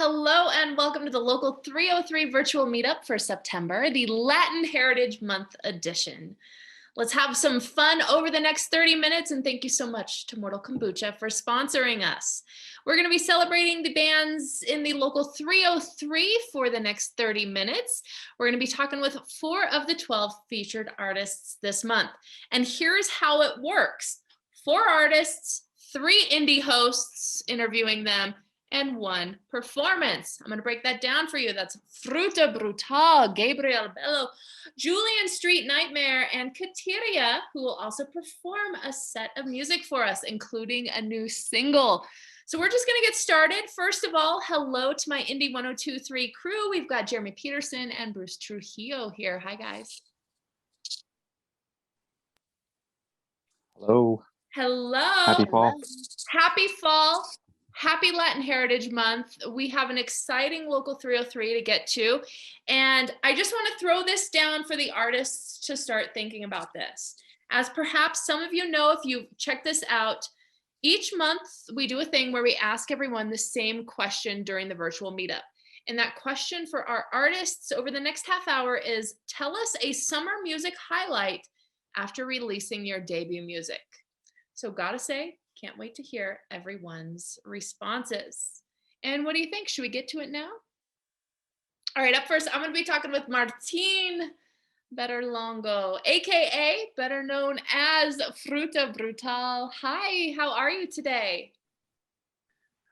Hello and welcome to the local 303 virtual meetup for September, the Latin Heritage Month edition. Let's have some fun over the next 30 minutes, and thank you so much to Mortal Kombucha for sponsoring us. We're going to be celebrating the bands in the local 303 for the next 30 minutes. We're going to be talking with 4 of the 12 featured artists this month. And here's how it works. 4 artists, 3 indie hosts interviewing them, and 1 performance. I'm going to break that down for you. That's Fruta Brutal, Gabriel Albelo, Julian St Nightmare, and Katiria, who will also perform a set of music for us, including a new single. So we're just going to get started. First of all, hello to my Indie 102.3 crew. We've got Jeremy Peterson and Bruce Trujillo here. Hi, guys. Hello. Hello. Happy fall. Happy fall. Happy Latin Heritage Month. We have an exciting local 303 to get to. And I just want to throw this down for the artists to start thinking about this. As perhaps some of you know, if you check this out, each month we do a thing where we ask everyone the same question during the virtual meetup. And that question for our artists over the next half hour is, tell us a summer music highlight after releasing your debut music. So gotta say, can't wait to hear everyone's responses. And what do you think? Should we get to it now? All right, up first, I'm going to be talking with Martin Betterlongo, aka better known as Fruta Brutal. Hi, how are you today?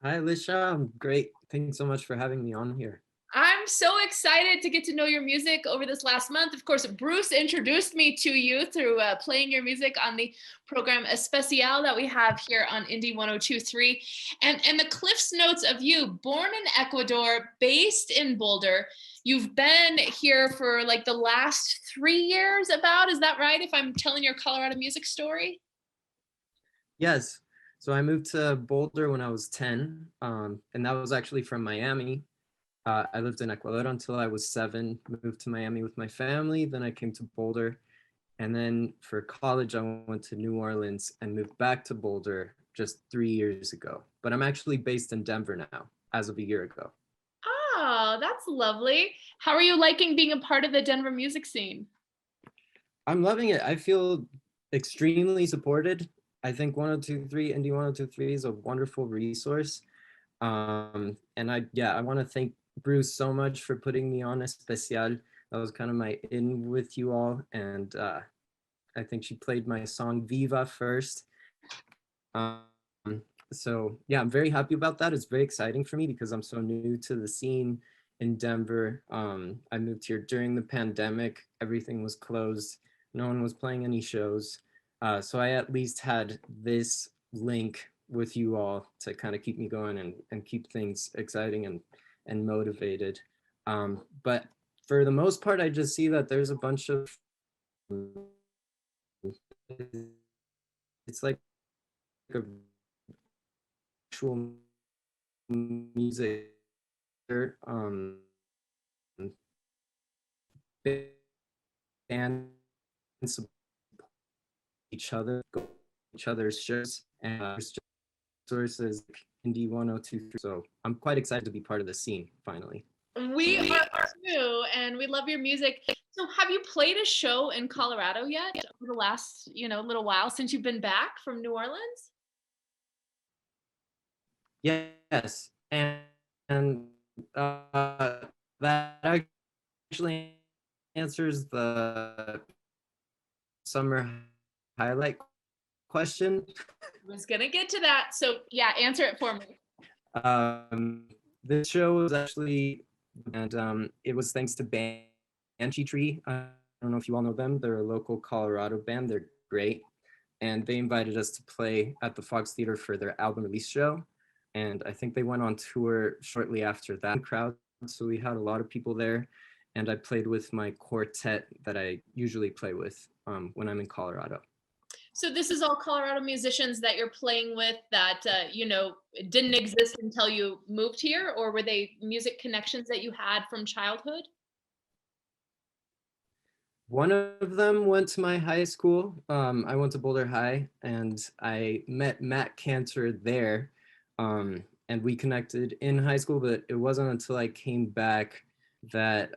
Hi, Alicia. I'm great. Thanks so much for having me on here. I'm so excited to get to know your music over this last month. Of course, Bruce introduced me to you through playing your music on the program Especial that we have here on Indie 102.3. And the Cliff's Notes of you, born in Ecuador, based in Boulder. You've been here for like the last 3 years about, is that right? If I'm telling your Colorado music story? Yes. So I moved to Boulder when I was 10, and that was actually from Miami. I lived in Ecuador until I was 7, moved to Miami with my family. Then I came to Boulder. And then for college, I went to New Orleans and moved back to Boulder just 3 years ago. But I'm actually based in Denver now, as of a year ago. Oh, that's lovely. How are you liking being a part of the Denver music scene? I'm loving it. I feel extremely supported. I think 102.3, Indie 102.3 is a wonderful resource. And I want to thank Bruce so much for putting me on Especial. That was kind of my in with you all, and I think she played my song Viva first. So yeah, I'm very happy about that. It's very exciting for me because I'm so new to the scene in Denver. I moved here during the pandemic. Everything was closed. No one was playing any shows. So I at least had this link with you all to kind of keep me going and keep things exciting and motivated. But for the most part, I just see that there's a bunch of, it's like a actual music, band support each other, go each other's shows, and sources Indie 102. So I'm quite excited to be part of the scene finally. We are too, and we love your music. So have you played a show in Colorado yet over the last, little while since you've been back from New Orleans? Yes, and that actually answers the summer highlight question. I was gonna get to that, so yeah, answer it for me. This show was actually, and it was thanks to Banshee Tree. I don't know if you all know them. They're a local Colorado band. They're great, and they invited us to play at the Fox Theater for their album release show. And I think they went on tour shortly after that crowd. So we had a lot of people there, and I played with my quartet that I usually play with when I'm in Colorado. So this is all Colorado musicians that you're playing with that, didn't exist until you moved here, or were they music connections that you had from childhood? One of them went to my high school. I went to Boulder High, and I met Matt Cantor there. and we connected in high school, but it wasn't until I came back that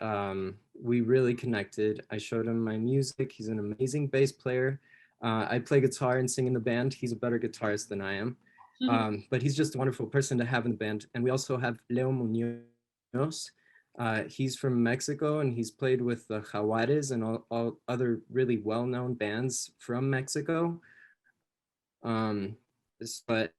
we really connected. I showed him my music. He's an amazing bass player. I play guitar and sing in the band. He's a better guitarist than I am. But he's just a wonderful person to have in the band. And we also have Leo Munoz. He's from Mexico, and he's played with the Jaguares and all other really well-known bands from Mexico. But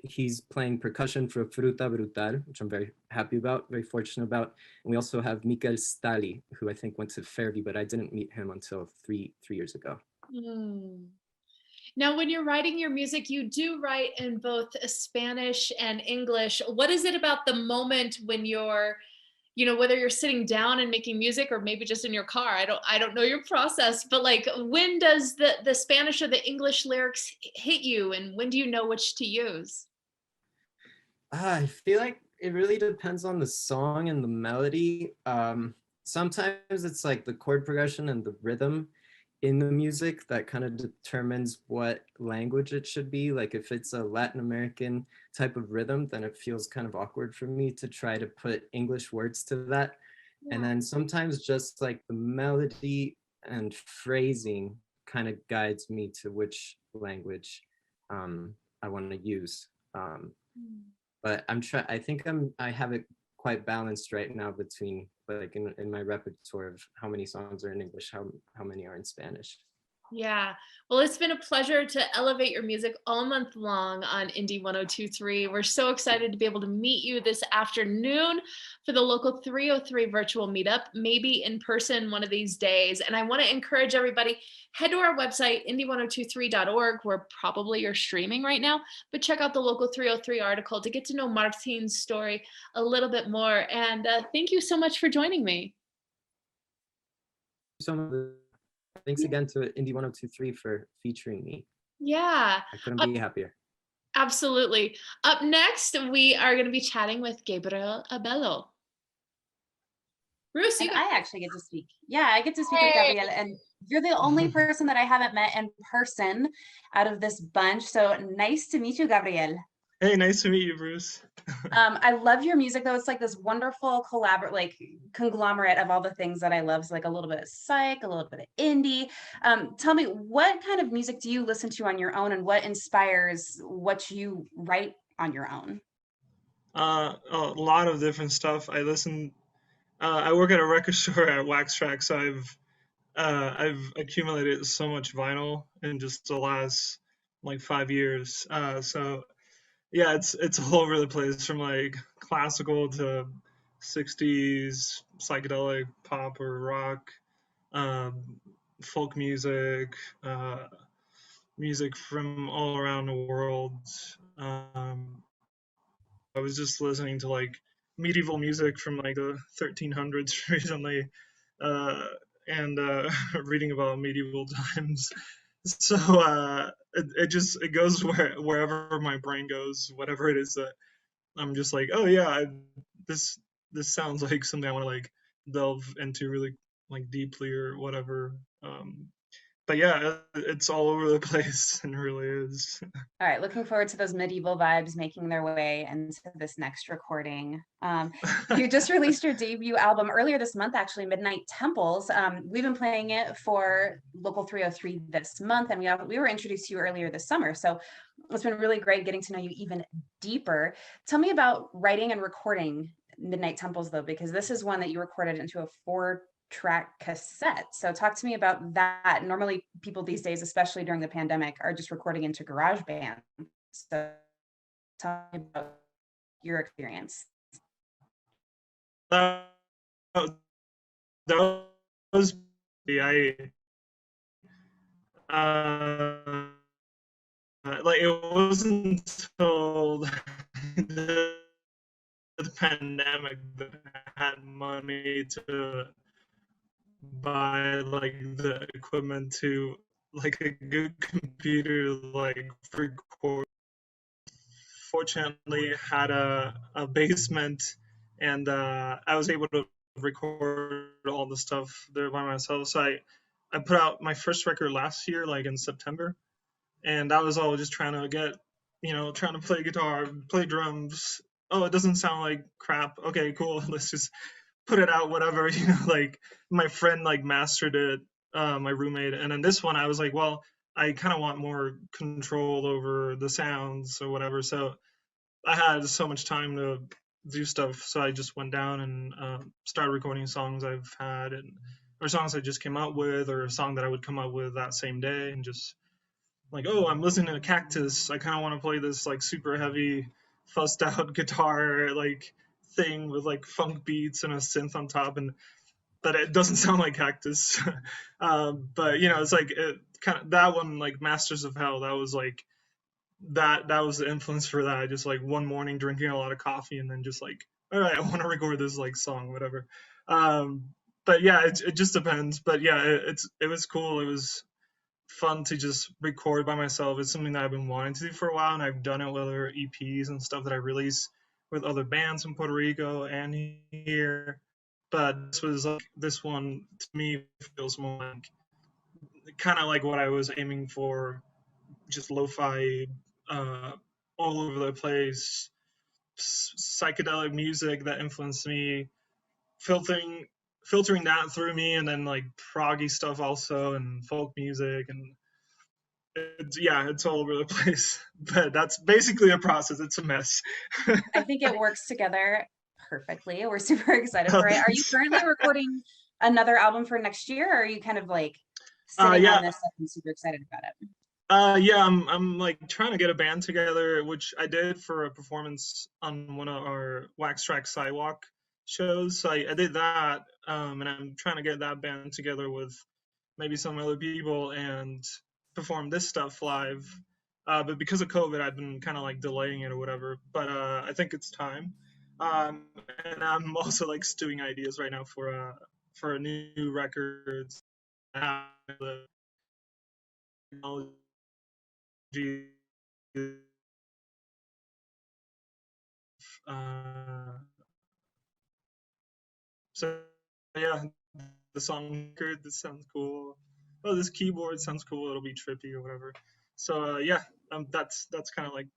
he's playing percussion for Fruta Brutal, which I'm very happy about, very fortunate about. And we also have Mikel Stali, who I think went to Fairview, but I didn't meet him until three years ago. Now, when you're writing your music, you do write in both Spanish and English. What is it about the moment when you're, whether you're sitting down and making music or maybe just in your car? I don't know your process, but like, when does the Spanish or the English lyrics hit you, and when do you know which to use? I feel like it really depends on the song and the melody. Sometimes it's like the chord progression and the rhythm in the music that kind of determines what language it should be. Like if it's a Latin American type of rhythm, then it feels kind of awkward for me to try to put English words to that. Yeah. And then sometimes just like the melody and phrasing kind of guides me to which language I want to use. But I think I have it quite balanced right now between like in my repertoire of how many songs are in English, how many are in Spanish. Yeah. Well, it's been a pleasure to elevate your music all month long on Indie 102.3. We're so excited to be able to meet you this afternoon for the local 303 virtual meetup, maybe in person one of these days. And I want to encourage everybody, head to our website, indie1023.org, where probably you're streaming right now, but check out the local 303 article to get to know Martin's story a little bit more. And thank you so much for joining me. So much. Thanks again to Indie 102.3 for featuring me. Yeah. I couldn't be happier. Absolutely. Up next, we are going to be chatting with Gabriel Albelo. Bruce, I actually get to speak. Yeah, I get to speak with Gabriel, and you're the only person that I haven't met in person out of this bunch. So nice to meet you, Gabriel. Hey, nice to meet you, Bruce. I love your music, though. It's like this wonderful conglomerate of all the things that I love. So like a little bit of psych, a little bit of indie. Tell me, what kind of music do you listen to on your own, and what inspires what you write on your own? A lot of different stuff. I work at a record store at Wax Track, so I've accumulated so much vinyl in just the last like 5 years. So yeah, it's all over the place, from like classical to 60s psychedelic pop or rock, folk music, music from all around the world. I was just listening to like medieval music from like the 1300s recently, and reading about medieval times. So it goes wherever my brain goes, whatever it is that I'm just like, oh yeah, this sounds like something I want to like delve into really like deeply or whatever. But yeah, it's all over the place, and it really is. All right, looking forward to those medieval vibes making their way into this next recording. You just released your debut album earlier this month, actually, Midnight Temples. We've been playing it for Local 303 this month, and we were introduced to you earlier this summer. So it's been really great getting to know you even deeper. Tell me about writing and recording Midnight Temples, though, because this is one that you recorded into a 4-track cassette. So talk to me about that. Normally people these days, especially during the pandemic, are just recording into GarageBand. So tell me about your experience. That was like it wasn't until the pandemic that I had money to buy like the equipment to like a good computer to like record. Fortunately had a basement, and I was able to record all the stuff there by myself. So I put out my first record last year, like in September, and that was all just trying to get trying to play guitar, play drums. Oh, it doesn't sound like crap. Okay, cool. Let's just put it out, whatever. Like my friend like mastered it, my roommate, and then this one I was like, well, I kind of want more control over the sounds or whatever. So I had so much time to do stuff, so I just went down and started recording songs I've had, or songs I just came out with, or a song that I would come up with that same day, and just like, oh, I'm listening to Cactus. I kind of want to play this like super heavy, fussed out guitar like thing with like funk beats and a synth on top, but it doesn't sound like Cactus. But it's like it kind of that one, like Masters of Hell. That was like that was the influence for that. Just like one morning drinking a lot of coffee and then just like, all right, I want to record this like song, whatever. But yeah, it just depends. But yeah, it was cool. It was fun to just record by myself. It's something that I've been wanting to do for a while, and I've done it with other EPs and stuff that I release with other bands in Puerto Rico and here. But this one to me feels more like kind of like what I was aiming for, just lo-fi, uh, all over the place, psychedelic music that influenced me, filtering that through me, and then like proggy stuff also, and folk music, and it's all over the place. But that's basically a process. It's a mess. I think it works together perfectly. We're super excited for it. Are you currently recording another album for next year, or are you kind of like sitting Yeah. on this stuff and super excited about it? Yeah, I'm like trying to get a band together, which I did for a performance on one of our Wax Track Sidewalk shows. So I did that, and I'm trying to get that band together with maybe some other people and perform this stuff live. But because of COVID, I've been kind of like delaying it or whatever. But I think it's time. And I'm also like stewing ideas right now for a new records. The technology, so yeah, the song record, this sounds cool. Oh, this keyboard sounds cool. It'll be trippy or whatever. So yeah, that's kind of like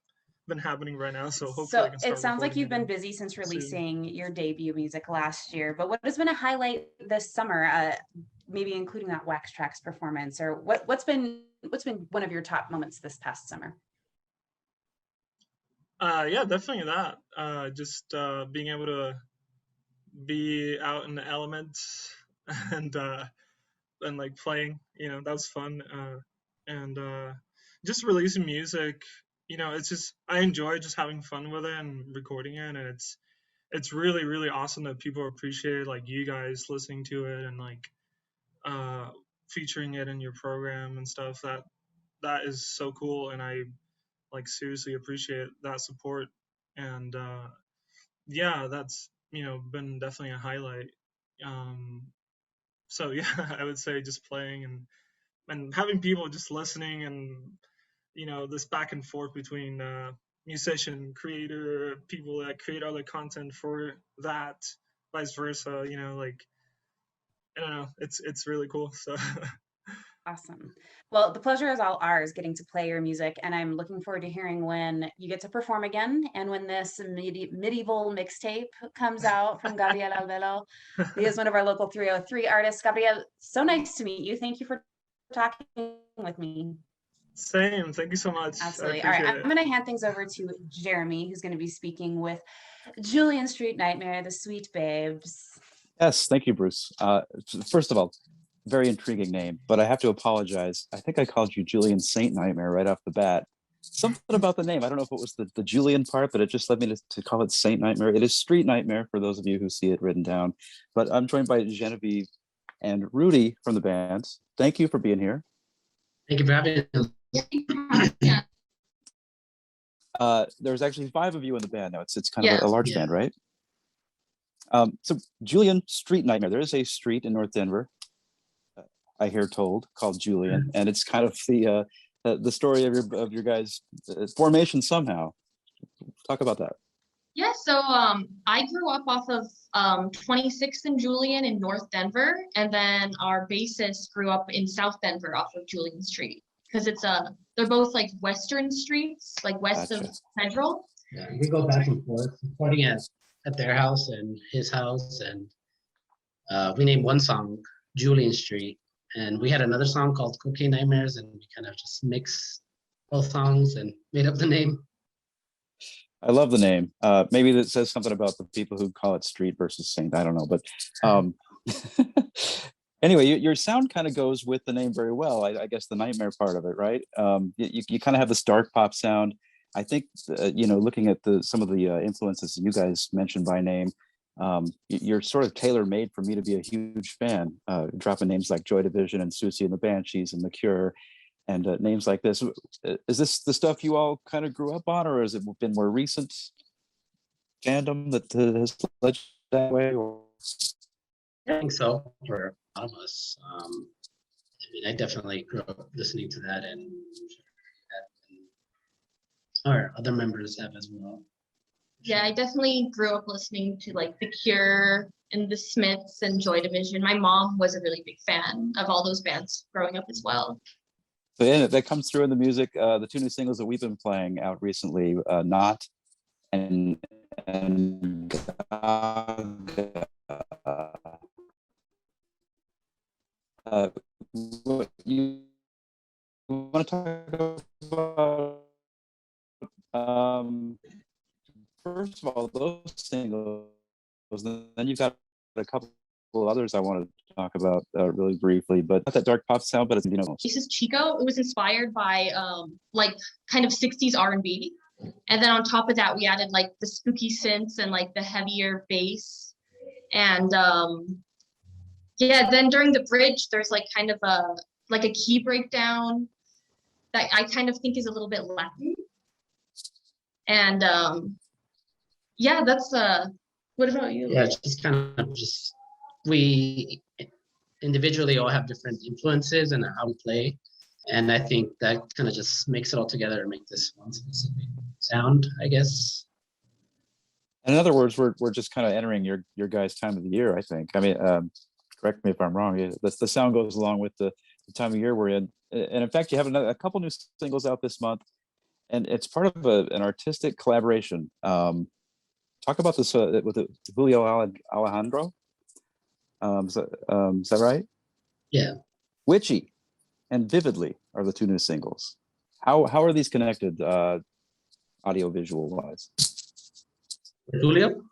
been happening right now. So hopefully I So can it start sounds like recording you've been again busy since soon. releasing your debut music last year, but what has been a highlight this summer? Maybe including that Wax Tracks performance, or what's been one of your top moments this past summer? Yeah, definitely that. Just being able to be out in the elements and like playing, that was fun. And just releasing music, it's just I enjoy just having fun with it and recording it, and it's really really awesome that people appreciate it, like you guys listening to it and like uh featuring it in your program and stuff. That is so cool, and I like seriously appreciate that support. And yeah, that's been definitely a highlight. um so yeah, I would say just playing and having people just listening, and this back and forth between musician, creator, people that create other content for that, vice versa. Like I don't know, it's really cool. So Awesome. Well, the pleasure is all ours getting to play your music, and I'm looking forward to hearing when you get to perform again and when this medieval mixtape comes out from Gabriel Albelo. He is one of our local 303 artists. Gabriel, so nice to meet you. Thank you for talking with me. same. Thank you so much. Absolutely. I All right, appreciate I'm going to hand things over to Jeremy, who's going to be speaking with Julian Street Nightmare, the Sweet Babes. Yes, thank you, Bruce. First of all, very intriguing name, but I have to apologize. I think I called you Julian St. Nightmare right off the bat. Something about the name. I don't know if it was the Julian part, but it just led me to call it Saint Nightmare. It is Street Nightmare for those of you who see it written down. But I'm joined by Genevieve and Rudy from the band. Thank you for being here. Thank you for having us. There's actually 5 of you in the band now. It's kind of a large Yeah. band, right? So Julian Street Nightmare. There is a street in North Denver, I hear told, called Julian, and it's kind of the story of your guys' formation somehow. Talk about that. Yeah, so I grew up off of 26th and Julian in North Denver, and then our bassist grew up in South Denver off of Julian Street, because it's they're both like western streets, like west Gotcha. of Federal. Yeah, we go back and forth, recording at their house and his house, and we named one song Julian Street, and we had another song called Cocaine Nightmares, and we kind of just mixed both songs and made up the name. I love the name. Maybe that says something about the people who call it street versus saint. I don't know, but anyway, your sound kind of goes with the name very well. I guess the nightmare part of it, right? You kind of have this dark pop sound. I think looking at some of the influences you guys mentioned by name, you're sort of tailor-made for me to be a huge fan. Dropping names like Joy Division and Susie and the Banshees and The Cure, and names like this. Is this the stuff you all kind of grew up on, or has it been more recent fandom that has led you that way? Or? I think so for a lot of us. I mean, I definitely grew up listening to that, and our other members have as well. Yeah, I definitely grew up listening to like The Cure and The Smiths and Joy Division. My mom was a really big fan of all those bands growing up as well. So yeah, that comes through in the music. The two new singles that we've been playing out recently, Not and what you want to talk about? First of all, those singles, then you've got a couple of others I want to talk about really briefly, but not that dark pop sound, but it's, This is Chico. It was inspired by like kind of 60s R&B. And then on top of that, we added like the spooky synths and like the heavier bass. And yeah, then during the bridge, there's like kind of a key breakdown that I kind of think is a little bit Latin. And yeah, that's what about you? Yeah, it's just kind of we individually all have different influences and how we play, and I think that kind of just makes it all together and make this one specific sound, I guess. In other words, we're just kind of entering your guys' time of the year, I think. I mean, correct me if I'm wrong. The sound goes along with the time of year we're in, and in fact, you have a couple new singles out this month, and it's part of an artistic collaboration. Talk about this with Julio Alejandro. Is that right? Yeah. Witchy and Vividly are the two new singles. How are these connected, audio visual wise? Julio,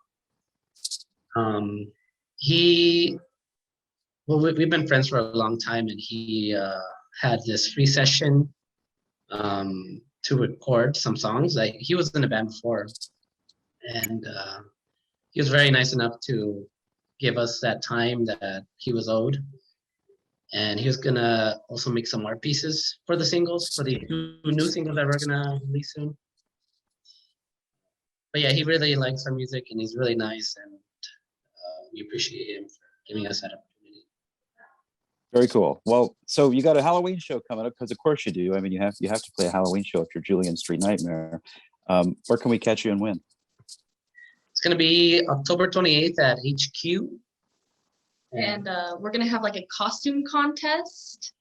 we've been friends for a long time, and he had this free session to record some songs. Like, he was in a band before, and he was very nice enough to give us that time that he was owed. And he was gonna also make some art pieces for the singles, for the two new singles that we're gonna release soon. But yeah, he really likes our music, and he's really nice, and we appreciate him for giving us that opportunity. Very cool. Well, so you got a Halloween show coming up, because of course you do. I mean, you have to play a Halloween show if you're Julian Street Nightmare. Where can we catch you and when? It's gonna be October 28th at HQ. And we're gonna have like a costume contest,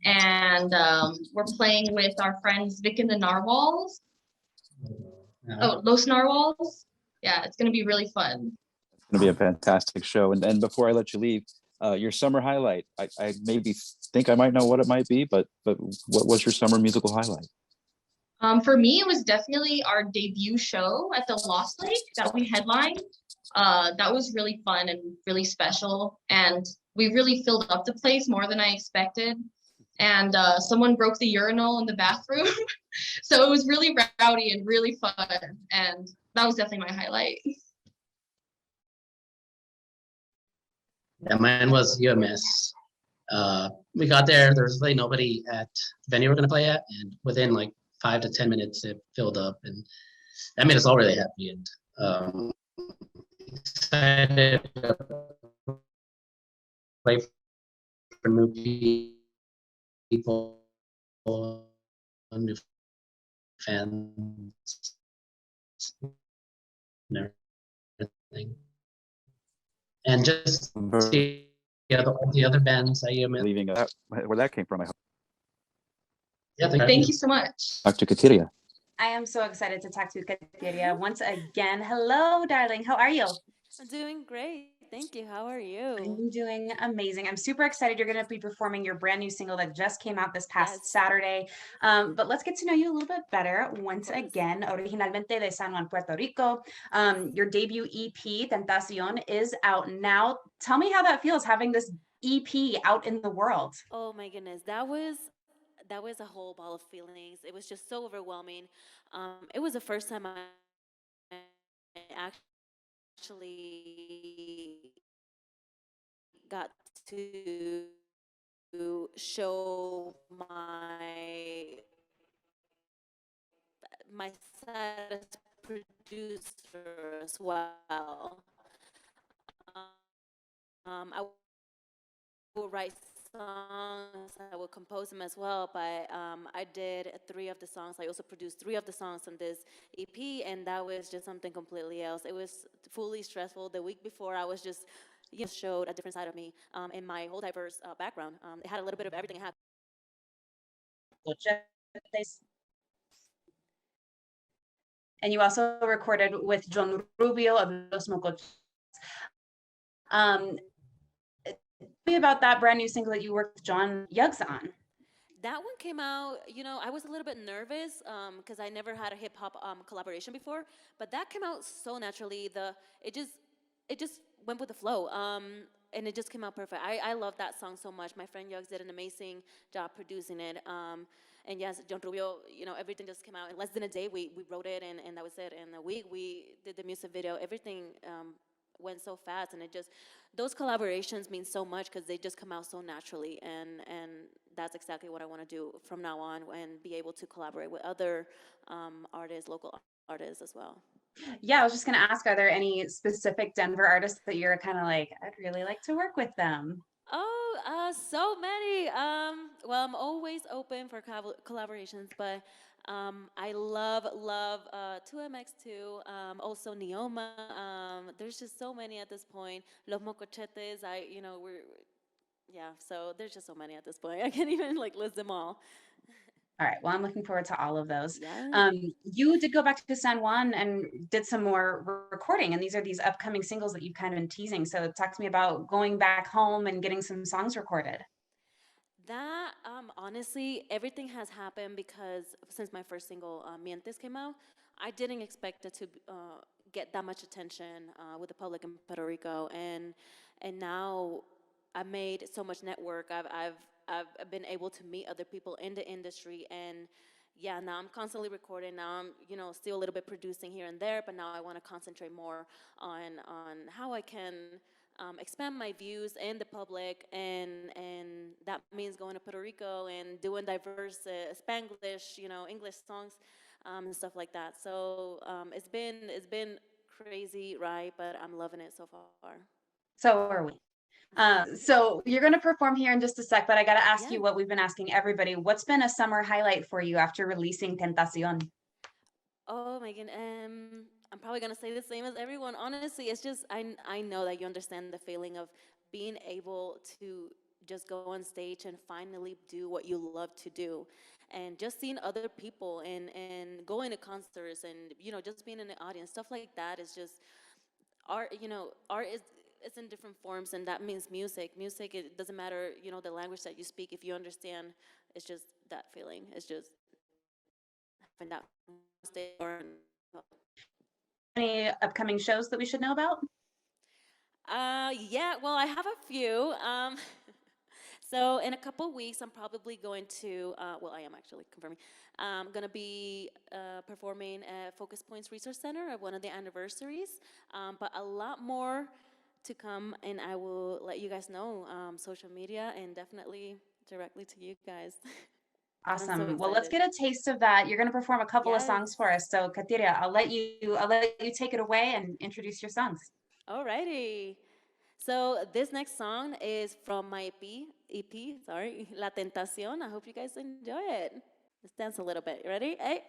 and we're playing with our friends Vic and the Narwhals. Oh, Los Narwhals. Yeah, it's gonna be really fun. It's gonna be a fantastic show. And before I let you leave, your summer highlight. I maybe think I might know what it might be, but what was your summer musical highlight? For me, it was definitely our debut show at the Lost Lake that we headlined. That was really fun and really special, and we really filled up the place more than I expected. And someone broke the urinal in the bathroom, so it was really rowdy and really fun, and that was definitely my highlight. Yeah, mine was UMS. We got there was really nobody at the venue we're gonna play at, and within like 5 to 10 minutes it filled up, and that made us all really happy, and excited to play for new people, new fans, and everything. And just see the other bands I am in. Leaving where that came from. I hope. Yeah, Thank you so much. Dr. Katiria. I am so excited to talk to Katiria once again. Hello, darling. How are you? I'm doing great. Thank you. How are you? I'm doing amazing. I'm super excited. You're going to be performing your brand new single that just came out this past Yes. Saturday. But let's get to know you a little bit better once again. Originalmente de San Juan, Puerto Rico. Your debut EP, Tentacion, is out now. Tell me how that feels having this EP out in the world. Oh my goodness, that was a whole ball of feelings. It was just so overwhelming. It was the first time I actually got to show my side as producer as well. I will write songs, I will compose them as well, but I did 3 of the songs. I also produced 3 of the songs on this EP, and that was just something completely else. It was fully stressful. The week before, I was just, showed a different side of me in my whole diverse background. It had a little bit of everything it had. And you also recorded with John Rubio of Los Mocochos. Tell me about that brand new single that you worked with John Yugs on. That one came out, I was a little bit nervous because I never had a hip hop collaboration before, but that came out so naturally. It just went with the flow, and it just came out perfect. I love that song so much. My friend Yugs did an amazing job producing it. And yes, John Rubio, everything just came out in less than a day. We wrote it, and that was it. In a week, we did the music video. Everything went so fast, and those collaborations mean so much because they just come out so naturally, and that's exactly what I want to do from now on, and be able to collaborate with other artists, local artists as well. Yeah, I was just going to ask, are there any specific Denver artists that you're kind of like, I'd really like to work with them? Oh, so many. Well, I'm always open for collaborations, but I love 2MX2, also Neoma. There's just so many at this point. Los Mocochetes, so there's just so many at this point. I can't even list them all. All right, well, I'm looking forward to all of those. Yeah. You did go back to San Juan and did some more recording, and these are these upcoming singles that you've kind of been teasing. So talk to me about going back home and getting some songs recorded. That, honestly, everything has happened because since my first single, Mientes, came out, I didn't expect it to get that much attention with the public in Puerto Rico, and now I made so much network. I've been able to meet other people in the industry, and yeah, now I'm constantly recording. Now I'm, still a little bit producing here and there, but now I want to concentrate more on how I can expand my views in the public, and that means going to Puerto Rico and doing diverse Spanglish, English songs, and stuff like that. So it's been crazy, right? But I'm loving it so far. So are we. So you're going to perform here in just a sec, but I got to ask you what we've been asking everybody. What's been a summer highlight for you after releasing Tentacion? Oh my goodness. I'm probably going to say the same as everyone. Honestly, it's just, I know that you understand the feeling of being able to just go on stage and finally do what you love to do. And just seeing other people and going to concerts and, just being in the audience, stuff like that is just, art is, it's in different forms, and that means music. Music, it doesn't matter, the language that you speak. If you understand, it's just that feeling. It's just having that stage. Any upcoming shows that we should know about? Yeah, well, I have a few. So in a couple weeks, I'm probably going to, I am actually confirming, I'm going to be performing at Focus Points Resource Center at one of the anniversaries, but a lot more to come, and I will let you guys know, social media, and definitely directly to you guys. Awesome. So well, let's get a taste of that. You're going to perform a couple of songs for us. So Katiria, I'll let you take it away and introduce your songs. Alrighty. So this next song is from my EP, La Tentación. I hope you guys enjoy it. Let's dance a little bit. You ready? Hey.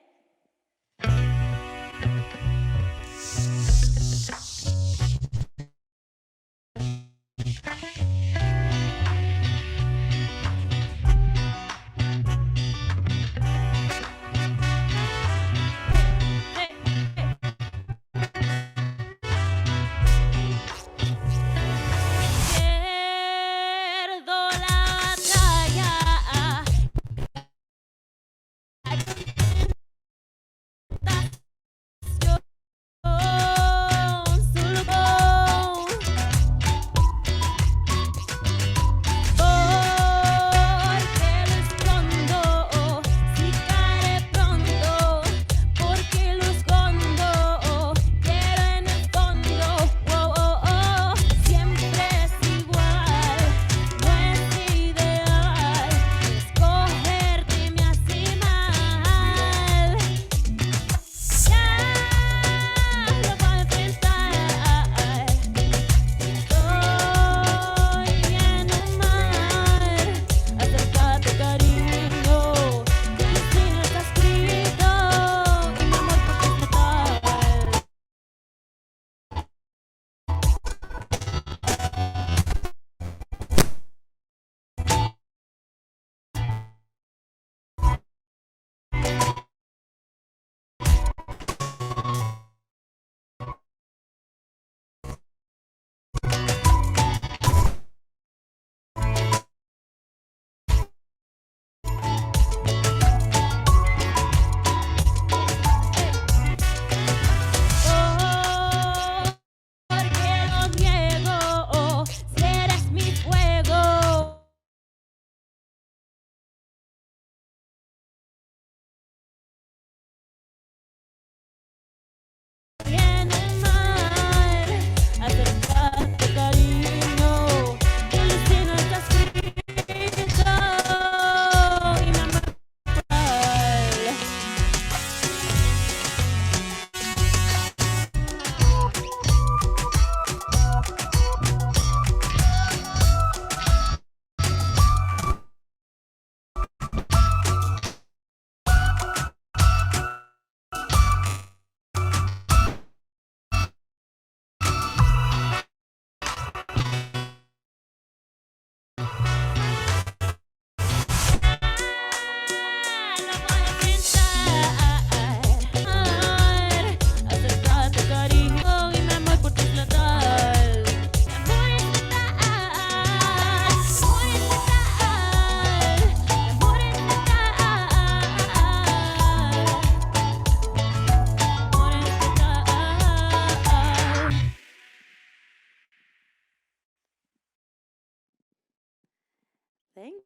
Thank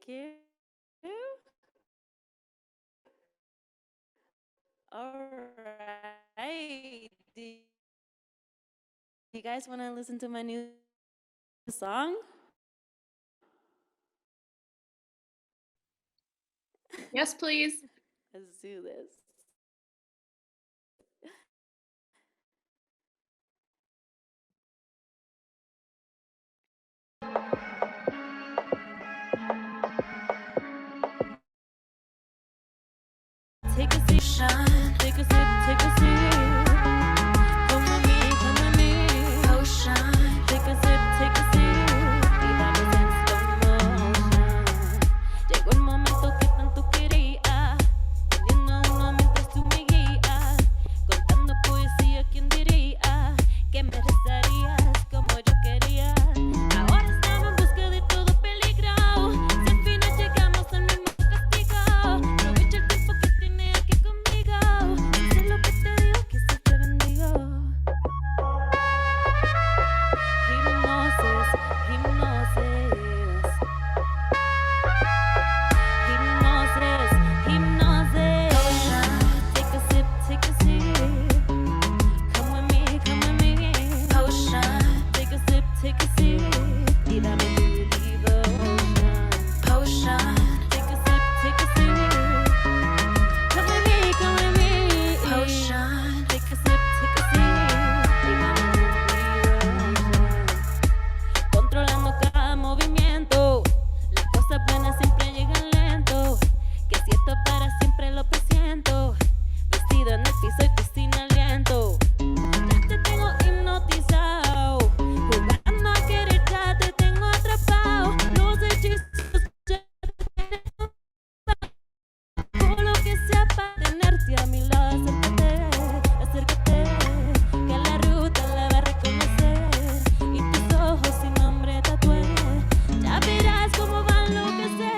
you. All right. Do you guys want to listen to my new song? Yes, please. Let's do this. Take a seat, take a sip, take a seat. Come with me, come with me. Ocean. Take a sip, take a seat. Y vamos en slow motion. Llegó el momento que tanto quería. Teniendo uno mientras tú me guías. Contando poesía, ¿quién diría? Que me besarías como yo quería. Ahora estamos en busca de todo peligro. Si al final llegamos al mismo castigo. Aprovecha el tiempo que tienes aquí conmigo. Sé lo que te digo, que se te bendigo. Hipnosis, hipnosis. Hipnosis, hipnosis. Take a sip, take a sip. Come with me, come with me. Potion. Take a sip, take a sip. Y dame tu devotion. Potion. Take a sip, take a sip. Come with me, come with me. Potion. Take a sip, take a sip. Y dame tu devotion. Controlando cada movimiento. Las cosas buenas siempre llegan lento. Que si esto para siempre lo presiento. Vestido en el piso y tú sin aliento. Ya te tengo hipnotizado. Jugando a querer ya te tengo atrapado. Los hechizos ya por lo que sea para tenerte a mi lado. Acércate, acércate. Que la ruta la va a reconocer. Y tus ojos sin nombre tatué. Ya verás cómo va a enloquecer.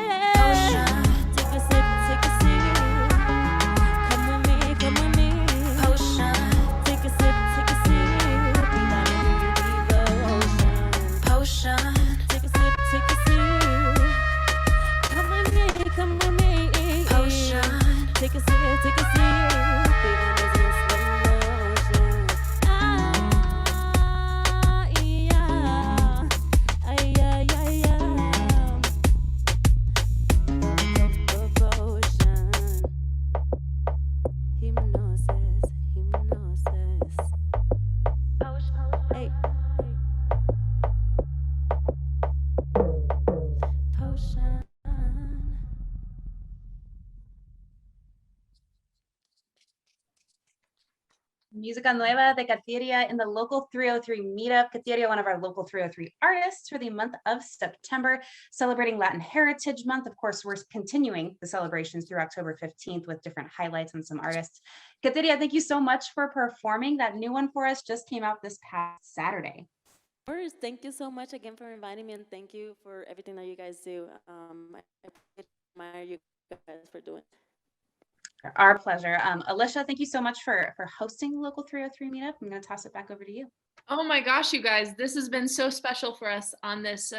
Take a sip, take a sip. Come with me, come with me. Potion. Take a sip, take a sip. Y dame tu devotion. Potion. Take a sip, take a sip. Come with me, come with me. Potion. Take a sip, take a sip. Y vamos en slow motion. Ay, yeah. Ay, ay, ay, yeah. Devotion. Hipnosis, hipnosis. Hey. Potion. Música nueva de Katiria in the local 303 meetup. Katiria, one of our local 303 artists for the month of September, celebrating Latin Heritage Month. Of course, we're continuing the celebrations through October 15th with different highlights and some artists. Katiria, thank you so much for performing. That new one for us just came out this past Saturday. Of course, thank you so much again for inviting me, and thank you for everything that you guys do. I admire you guys for doing it. Our pleasure. Alicia, thank you so much for hosting the local 303 meetup. I'm going to toss it back over to you. Oh my gosh, you guys, this has been so special for us on this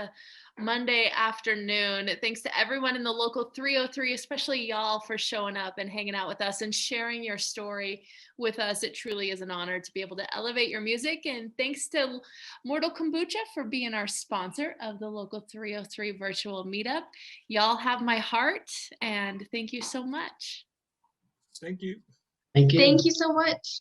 Monday afternoon. Thanks to everyone in the local 303, especially y'all, for showing up and hanging out with us and sharing your story with us. It truly is an honor to be able to elevate your music. And thanks to Mortal Kombucha for being our sponsor of the local 303 virtual meetup. Y'all have my heart, and thank you so much. Thank you. Thank you. Thank you so much.